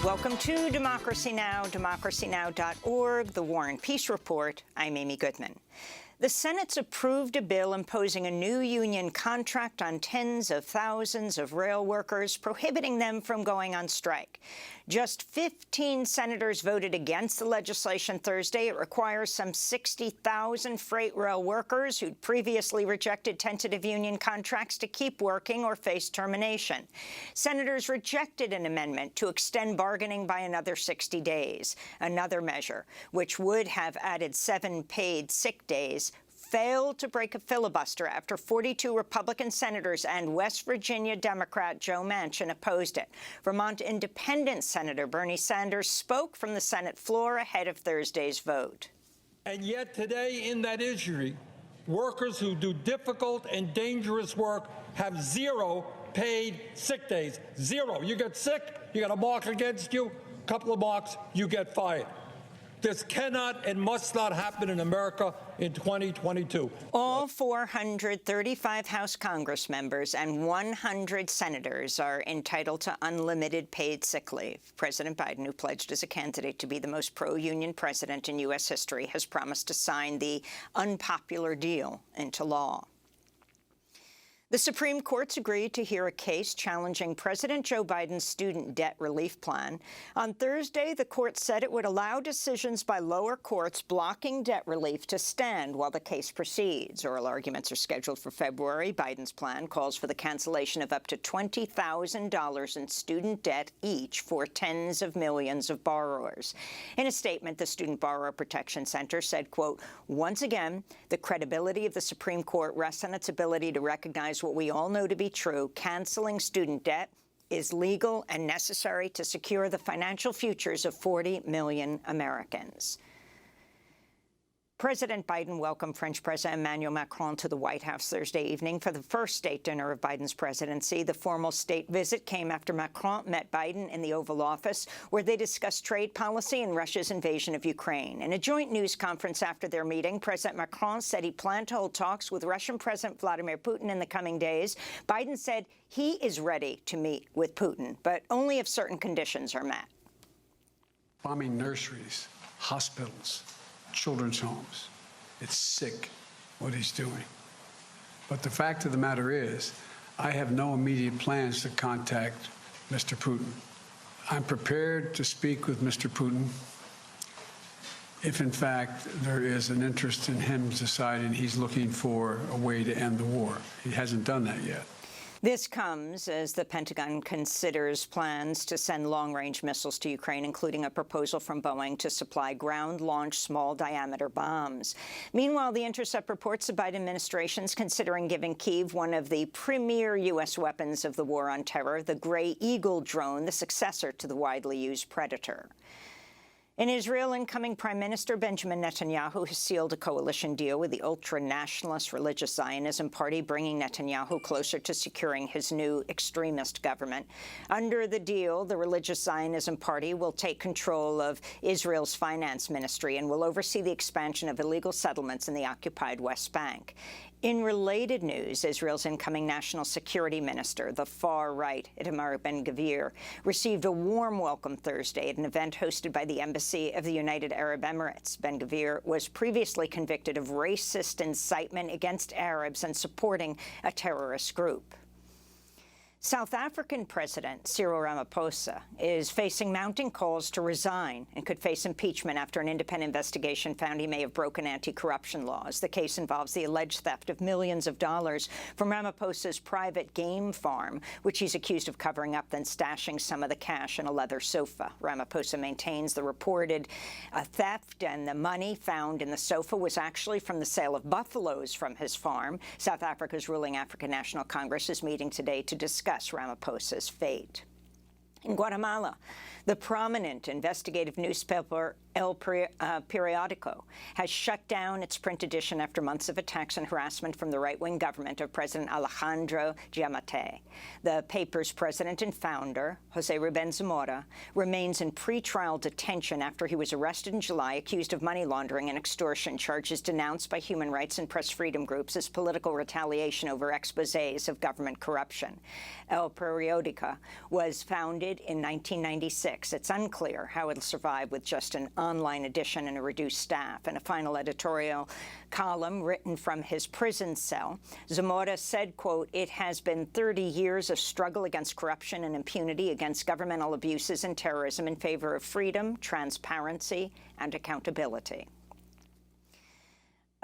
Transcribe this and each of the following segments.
Welcome to Democracy Now!, democracynow.org, the War and Peace Report. I'm Amy Goodman. The Senate's approved a bill imposing a new union contract on tens of thousands of rail workers, prohibiting them from going on strike. Just 15 senators voted against the legislation Thursday. It requires some 60,000 freight rail workers who'd previously rejected tentative union contracts to keep working or face termination. Senators rejected an amendment to extend bargaining by another 60 days. Another measure, which would have added 7 paid sick days, failed to break a filibuster after 42 Republican senators and West Virginia Democrat Joe Manchin opposed it. Vermont Independent Senator Bernie Sanders spoke from the Senate floor ahead of Thursday's vote. And yet today in that issue, workers who do difficult and dangerous work have 0 paid sick days. 0. You get sick, you got a mark against you, a couple of marks, you get fired. This cannot and must not happen in America in 2022. All 435 House Congress members and 100 senators are entitled to unlimited paid sick leave. President Biden, who pledged as a candidate to be the most pro-union president in U.S. history, has promised to sign the unpopular deal into law. The Supreme Court's agreed to hear a case challenging President Joe Biden's student debt relief plan. On Thursday, the court said it would allow decisions by lower courts blocking debt relief to stand while the case proceeds. Oral arguments are scheduled for February. Biden's plan calls for the cancellation of up to $20,000 in student debt each for tens of millions of borrowers. In a statement, the Student Borrower Protection Center said, quote, "Once again, the credibility of the Supreme Court rests on its ability to recognize what we all know to be true. Canceling student debt is legal and necessary to secure the financial futures of 40 million Americans." President Biden welcomed French President Emmanuel Macron to the White House Thursday evening for the first state dinner of Biden's presidency. The formal state visit came after Macron met Biden in the Oval Office, where they discussed trade policy and Russia's invasion of Ukraine. In a joint news conference after their meeting, President Macron said he planned to hold talks with Russian President Vladimir Putin in the coming days. Biden said he is ready to meet with Putin, but only if certain conditions are met. Bombing nurseries, hospitals, children's homes. It's sick what he's doing. But the fact of the matter is, I have no immediate plans to contact Mr. Putin. I'm prepared to speak with Mr. Putin if, in fact, there is an interest in him deciding he's looking for a way to end the war. He hasn't done that yet. This comes as the Pentagon considers plans to send long-range missiles to Ukraine, including a proposal from Boeing to supply ground-launched small-diameter bombs. Meanwhile, The Intercept reports the Biden administration is considering giving Kyiv one of the premier U.S. weapons of the war on terror, the Gray Eagle drone, the successor to the widely used Predator. In Israel, incoming Prime Minister Benjamin Netanyahu has sealed a coalition deal with the ultra-nationalist Religious Zionism Party, bringing Netanyahu closer to securing his new extremist government. Under the deal, the Religious Zionism Party will take control of Israel's finance ministry and will oversee the expansion of illegal settlements in the occupied West Bank. In related news, Israel's incoming national security minister, the far-right Itamar Ben-Gvir, received a warm welcome Thursday at an event hosted by the Embassy of the United Arab Emirates. Ben-Gvir was previously convicted of racist incitement against Arabs and supporting a terrorist group. South African President Cyril Ramaphosa is facing mounting calls to resign and could face impeachment after an independent investigation found he may have broken anti-corruption laws. The case involves the alleged theft of millions of dollars from Ramaphosa's private game farm, which he's accused of covering up, then stashing some of the cash in a leather sofa. Ramaphosa maintains the reported theft and the money found in the sofa was actually from the sale of buffaloes from his farm. South Africa's ruling African National Congress is meeting today to discuss Ramaphosa's fate. In Guatemala, the prominent investigative newspaper El Periodico has shut down its print edition after months of attacks and harassment from the right-wing government of President Alejandro Giammattei. The paper's president and founder, José Rubén Zamora, remains in pretrial detention after he was arrested in July, accused of money laundering and extortion, charges denounced by human rights and press freedom groups as political retaliation over exposés of government corruption. El Periodico was founded in 1996. It's unclear how it'll survive with just an online edition and a reduced staff. In a final editorial column written from his prison cell, Zamora said, quote, "It has been 30 years of struggle against corruption and impunity, against governmental abuses and terrorism in favor of freedom, transparency, and accountability."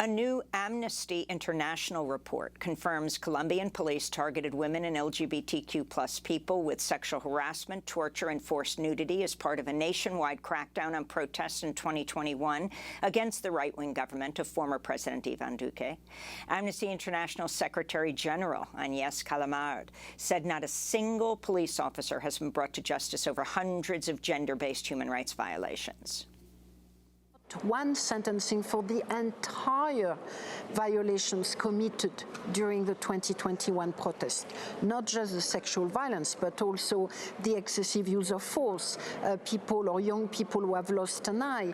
A new Amnesty International report confirms Colombian police targeted women and LGBTQ+ people with sexual harassment, torture, and forced nudity as part of a nationwide crackdown on protests in 2021 against the right-wing government of former President Iván Duque. Amnesty International Secretary General Agnès Calamard said not a single police officer has been brought to justice over hundreds of gender-based human rights violations. One sentencing for the entire violations committed during the 2021 protest, not just the sexual violence, but also the excessive use of force, people or young people who have lost an eye,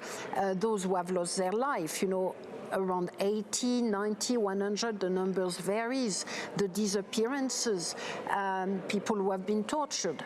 those who have lost their life, around 80, 90, 100, the numbers varies, the disappearances, people who have been tortured.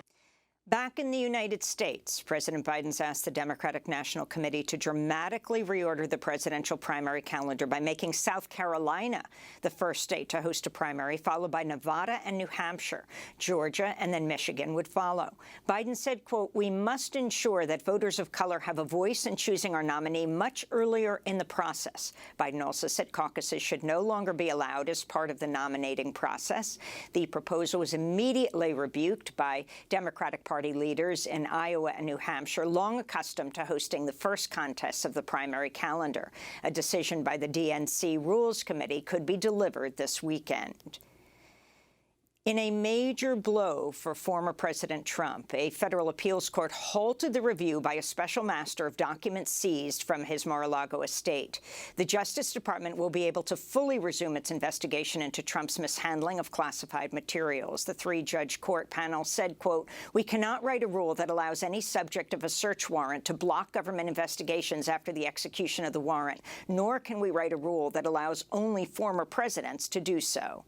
Back in the United States, President Biden's asked the Democratic National Committee to dramatically reorder the presidential primary calendar by making South Carolina the first state to host a primary, followed by Nevada and New Hampshire. Georgia and then Michigan would follow. Biden said, quote, "We must ensure that voters of color have a voice in choosing our nominee much earlier in the process." Biden also said caucuses should no longer be allowed as part of the nominating process. The proposal was immediately rebuked by Democratic Party leaders in Iowa and New Hampshire, long accustomed to hosting the first contests of the primary calendar. A decision by the DNC Rules Committee could be delivered this weekend. In a major blow for former President Trump, a federal appeals court halted the review by a special master of documents seized from his Mar-a-Lago estate. The Justice Department will be able to fully resume its investigation into Trump's mishandling of classified materials. The three-judge court panel said, quote, "We cannot write a rule that allows any subject of a search warrant to block government investigations after the execution of the warrant, nor can we write a rule that allows only former presidents to do so."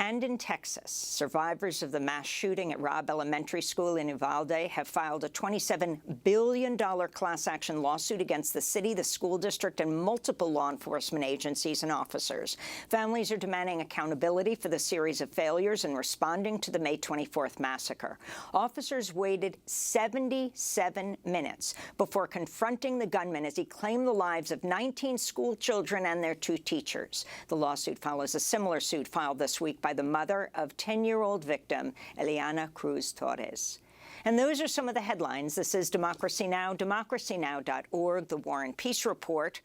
And in Texas, survivors of the mass shooting at Robb Elementary School in Uvalde have filed a $27 billion class-action lawsuit against the city, the school district, and multiple law enforcement agencies and officers. Families are demanding accountability for the series of failures in responding to the May 24th massacre. Officers waited 77 minutes before confronting the gunman as he claimed the lives of 19 school children and their 2 teachers. The lawsuit follows a similar suit filed this week by the mother of 10-year-old victim Eliana Cruz Torres. And those are some of the headlines. This is Democracy Now!, democracynow.org, The War and Peace Report.